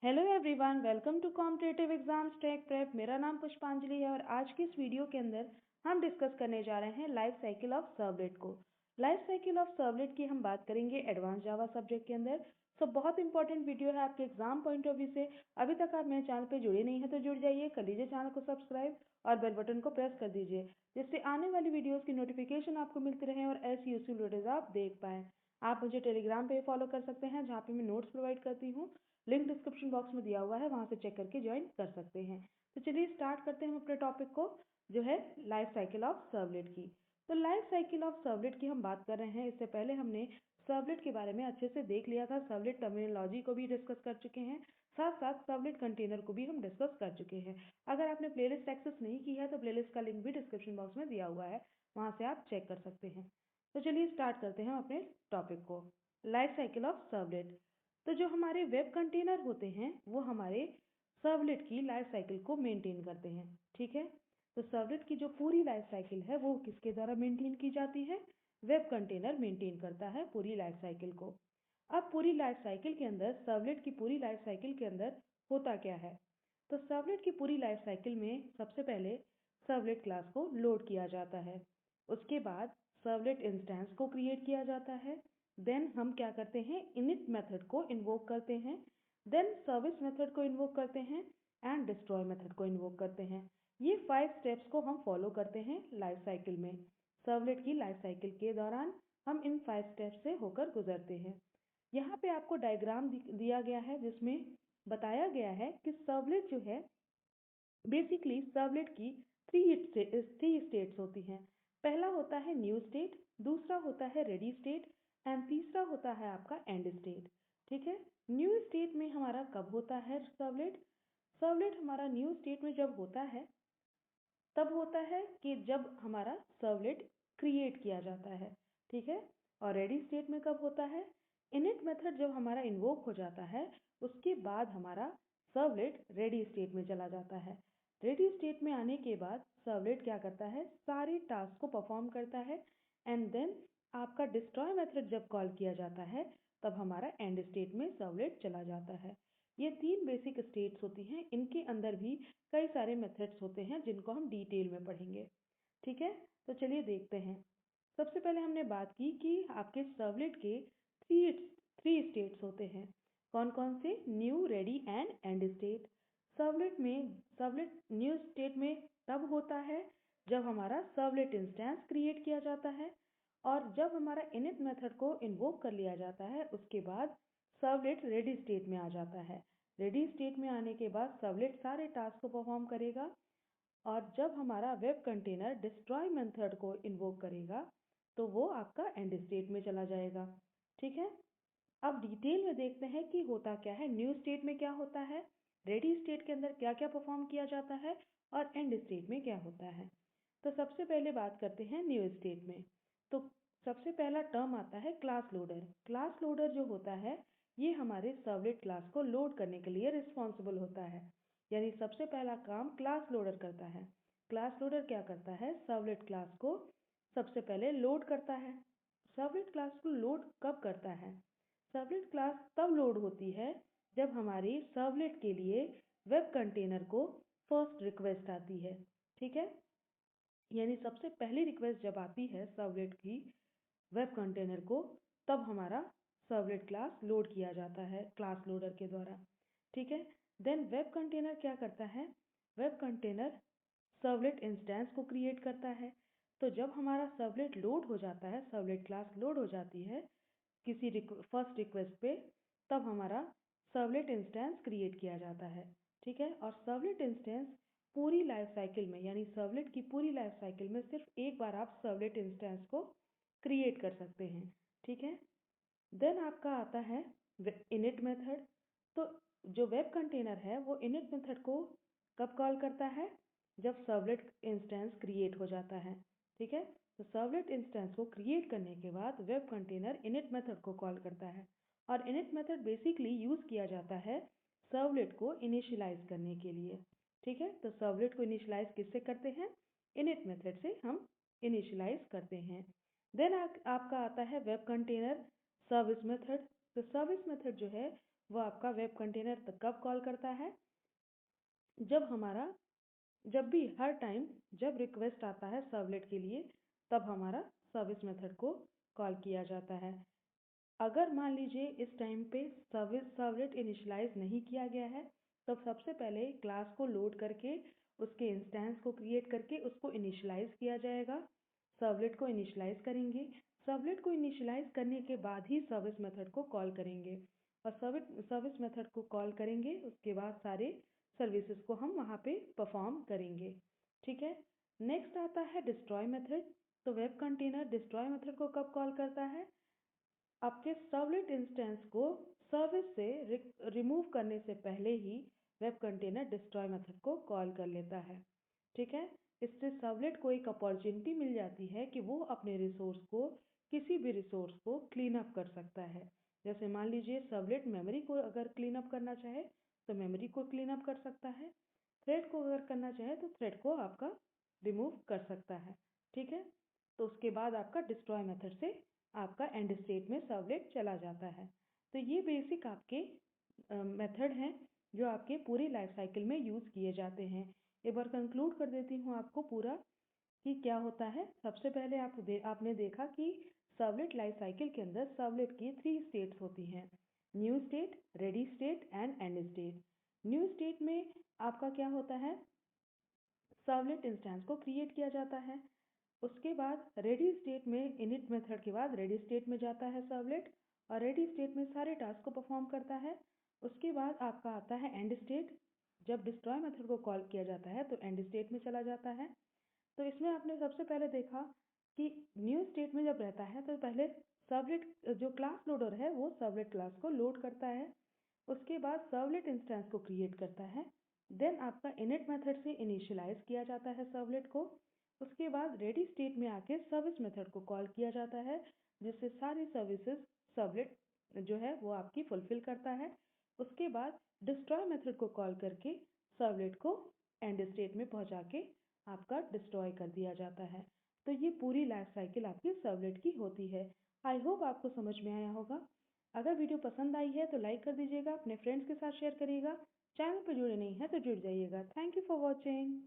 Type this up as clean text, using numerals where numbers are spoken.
Hello everyone, welcome to competitive exams tech prep. मेरा नाम पुष्पांजलि है और आज की इस वीडियो के अंदर हम डिस्कस करने जा रहे हैं लाइफ साइकिल ऑफ सर्वलेट को। लाइफ साइकिल ऑफ सर्वलेट की हम बात करेंगे एडवांस जावा सब्जेक्ट के अंदर। बहुत इंपॉर्टेंट वीडियो है आपके एग्जाम पॉइंट ऑफ व्यू से। अभी तक आप मेरे चैनल पे जुड़े नहीं है तो जुड़ जाइए, कर लीजिए चैनल को सब्सक्राइब और बेल बटन को प्रेस कर दीजिए, जिससे आने वाली वीडियोज़ की नोटिफिकेशन आपको मिलती रहे और ऐसी यूजफुल वीडियोज़ आप देख पाएँ। आप मुझे टेलीग्राम पे फॉलो कर सकते हैं, जहाँ पे मैं नोट्स प्रोवाइड करती हूँ। लिंक डिस्क्रिप्शन बॉक्स में दिया हुआ है, वहां से चेक करके ज्वाइन कर सकते हैं। तो चलिए स्टार्ट करते हैं हम अपने टॉपिक को, जो है लाइफ साइकिल ऑफ सर्वलेट की। तो लाइफ साइकिल ऑफ सर्वलेट की हम बात कर रहे हैं। इससे पहले हमने सर्वलेट के बारे में अच्छे से देख लिया था, सर्वलेट टर्मिनोलॉजी को भी डिस्कस कर चुके हैं, साथ साथ सर्वलेट कंटेनर को भी हम डिस्कस कर चुके हैं। अगर आपने प्लेलिस्ट एक्सेस नहीं की है तो प्लेलिस्ट का लिंक भी डिस्क्रिप्शन बॉक्स में दिया हुआ है, वहां से आप चेक कर सकते हैं। तो चलिए स्टार्ट करते हैं अपने टॉपिक को, लाइफ साइकिल ऑफ सर्वलेट। तो जो हमारे वेब कंटेनर होते हैं वो हमारे सर्वलेट की लाइफ साइकिल को मेंटेन करते हैं। ठीक है, तो सर्वलेट की जो पूरी लाइफ साइकिल है वो किसके द्वारा मेंटेन की जाती है? वेब कंटेनर मेंटेन करता है पूरी लाइफ साइकिल को। अब पूरी लाइफ साइकिल के अंदर, सर्वलेट की पूरी लाइफ साइकिल के अंदर होता क्या है? तो सर्वलेट की पूरी लाइफ साइकिल में सबसे पहले सर्वलेट क्लास को लोड किया जाता है, उसके बाद सर्वलेट इंस्टेंस को क्रिएट किया जाता है, देन हम क्या करते हैं, इनिट मेथड को इन्वोक करते हैं, देन सर्विस मेथड को इन्वोक करते हैं एंड डिस्ट्रॉय मेथड को इन्वोक करते हैं। ये 5 स्टेप्स को हम फॉलो करते हैं लाइफ साइकिल में। सर्वलेट की लाइफ साइकिल के दौरान हम इन 5 स्टेप्स से होकर गुजरते हैं। यहाँ पे आपको डायग्राम दिया गया है, जिसमें बताया गया है कि सर्वलेट जो है, बेसिकली सर्वलेट की थ्री स्टेट्स होती हैं। पहला होता है न्यू स्टेट, दूसरा होता है रेडी स्टेट एंड तीसरा होता है आपका एंड स्टेट। ठीक है, न्यू स्टेट में हमारा कब होता है सर्वलेट? सर्वलेट हमारा न्यू स्टेट में जब होता है, तब होता है कि जब हमारा सर्वलेट क्रिएट किया जाता है। ठीक है, और रेडी स्टेट में कब होता है? इनिट मेथड जब हमारा इन्वोक हो जाता है, उसके बाद हमारा सर्वलेट रेडी स्टेट में चला जाता है। रेडी स्टेट में आने के बाद सर्वलेट क्या करता है, सारे टास्क को परफॉर्म करता है एंड देन आपका डिस्ट्रॉय मेथड जब कॉल किया जाता है, तब हमारा एंड स्टेट में सर्वलेट चला जाता है। ये 3 बेसिक स्टेट्स होती हैं, इनके अंदर भी कई सारे मेथड्स होते हैं जिनको हम डिटेल में पढ़ेंगे। ठीक है, तो चलिए देखते हैं। सबसे पहले हमने बात की कि आपके सर्वलेट के थ्री थ्री स्टेट्स होते हैं। कौन कौन से? New, ready and and state. Servlet new state में तब होता है जब हमारा सर्वलेट इंस्टेंस क्रिएट किया जाता है, और जब हमारा इनिट मेथड को इन्वोक कर लिया जाता है उसके बाद सर्वलेट रेडी स्टेट में आ जाता है। रेडी स्टेट में आने के बाद सर्वलेट सारे टास्क को परफॉर्म करेगा, और जब हमारा वेब कंटेनर डिस्ट्रॉय मेथड को इन्वोक करेगा तो वो आपका एंड स्टेट में चला जाएगा। ठीक है, अब डिटेल में देखते हैं कि होता क्या है, न्यू स्टेट में क्या होता है, रेडी स्टेट के अंदर क्या क्या परफॉर्म किया जाता है और एंड स्टेट में क्या होता है। तो सबसे पहले बात करते हैं न्यू स्टेट में। तो सबसे पहला टर्म आता है क्लास लोडर। क्लास लोडर जो होता है, ये हमारे सर्वलेट क्लास को लोड करने के लिए रिस्पॉन्सिबल होता है, यानी सबसे पहला काम क्लास लोडर करता है। क्लास लोडर क्या करता है, सर्वलेट क्लास को सबसे पहले लोड करता है। सर्वलेट क्लास को लोड कब करता है? सर्वलेट क्लास तब लोड होती है जब हमारी सर्वलेट के लिए वेब कंटेनर को फर्स्ट रिक्वेस्ट आती है। ठीक है, यानी सबसे पहली रिक्वेस्ट जब आती है सर्वलेट की वेब कंटेनर को, तब हमारा सर्वलेट क्लास लोड किया जाता है क्लास लोडर के द्वारा। ठीक है, देन वेब कंटेनर क्या करता है, वेब कंटेनर सर्वलेट इंस्टेंस को क्रिएट करता है। तो जब हमारा सर्वलेट लोड हो जाता है, सर्वलेट क्लास लोड हो जाती है किसी फर्स्ट रिक्वेस्ट पे, तब हमारा सर्वलेट इंस्टेंस क्रिएट किया जाता है। ठीक है, और सर्वलेट इंस्टेंस पूरी लाइफ साइकिल में, यानी सर्वलेट की पूरी लाइफ साइकिल में सिर्फ एक बार आप सर्वलेट इंस्टेंस को क्रिएट कर सकते हैं। ठीक है, देन आपका आता है इनिट मेथड। तो जो वेब कंटेनर है वो इनिट मेथड को कब कॉल करता है? जब सर्वलेट इंस्टेंस क्रिएट हो जाता है। ठीक है, तो सर्वलेट इंस्टेंस को क्रिएट करने के बाद वेब कंटेनर इनिट मेथड को कॉल करता है, और इनिट मेथड बेसिकली यूज किया जाता है सर्वलेट को इनिशियलाइज करने के लिए। ठीक है, तो सर्वलेट को इनिशियलाइज किससे करते हैं? इनिट मेथड से हम इनिशियलाइज करते हैं। देन आपका आता है वेब कंटेनर सर्विस मेथड। तो सर्विस मेथड जो है वो आपका वेब कंटेनर कब कॉल करता है? जब भी हर टाइम जब रिक्वेस्ट आता है सर्वलेट के लिए, तब हमारा सर्विस मेथड को कॉल किया जाता है। अगर मान लीजिए इस टाइम पे सर्वलेट इनिशियलाइज नहीं किया गया है, तो सबसे पहले क्लास को लोड करके उसके इंस्टेंस को क्रिएट करके उसको इनिशियलाइज किया जाएगा। सर्वलेट को इनिशियलाइज करेंगे। सर्वलेट को इनिशियलाइज करने के बाद ही सर्विस मेथड को कॉल करेंगे, और सर्विस मेथड को कॉल करेंगे, उसके बाद सारे सर्विसेज को हम वहाँ पे परफॉर्म करेंगे। ठीक है। नेक्स्ट आता है डिस्ट्रॉय मेथड। तो वेब कंटेनर डिस्ट्रॉय मेथड को कब कॉल करता है? आपके सर्वलेट इंस्टेंस को सर्विस से रिमूव करने से पहले ही वेब कंटेनर डिस्ट्रॉय मेथड को कॉल कर लेता है। ठीक है। इससे सर्वलेट को एक अपॉर्चुनिटी मिल जाती है कि वो अपने रिसोर्स को, किसी भी रिसोर्स को क्लीन अप कर सकता है। जैसे मान लीजिए सर्वलेट मेमोरी को अगर क्लीन अप करना चाहे तो मेमोरी को क्लीन अप कर सकता है। थ्रेड को अगर करना चाहे तो थ्रेड को आपका रिमूव कर सकता है। ठीक है। तो उसके बाद आपका डिस्ट्रॉय मेथड से आपका एंड स्टेट में सर्वलेट चला जाता है। तो ये बेसिक आपके मेथड हैं जो आपके पूरी लाइफ साइकिल में यूज़ किए जाते हैं। एक बार कंक्लूड कर देती हूँ आपको पूरा कि क्या होता है। सबसे पहले आपने देखा कि सर्वलेट लाइफ साइकिल के अंदर सर्वलेट की 3 स्टेट्स होती हैं: new state, ready state and and state. New state में आपका क्या होता है? सर्वलेट इंस्टेंस को क्रिएट किया जाता है। उसके बाद रेडी स्टेट में इनिट मेथड के बाद रेडी स्टेट में जाता है सर्वलेट, और रेडी स्टेट में सारे टास्क को परफॉर्म करता है। उसके बाद आपका आता है एंड स्टेट। जब डिस्ट्रॉय मेथड को कॉल किया जाता है तो एंड स्टेट में चला जाता है। तो इसमें आपने सबसे पहले देखा कि न्यू स्टेट में जब रहता है तो पहले सर्वलेट जो क्लास लोडर है वो सर्वलेट क्लास को लोड करता है। उसके बाद सर्वलेट इंस्टेंस को क्रिएट करता है। देन आपका इनिट मेथड से इनिशियलाइज किया जाता है सर्वलेट को। उसके बाद रेडी स्टेट में आके सर्विस मेथड को कॉल किया जाता है, जिससे सारी सर्विसेज सर्वलेट जो है वो आपकी फुलफिल करता है। उसके बाद डिस्ट्रॉय मेथड को कॉल करके सर्वलेट को एंड स्टेट में पहुंचा के आपका डिस्ट्रॉय कर दिया जाता है। तो ये पूरी लाइफ साइकिल आपकी सर्वलेट की होती है। आई होप आपको समझ में आया होगा। अगर वीडियो पसंद आई है तो लाइक कर दीजिएगा, अपने फ्रेंड्स के साथ शेयर करिएगा। चैनल पर जुड़े नहीं हैं तो जुड़ जाइएगा। Thank you for watching.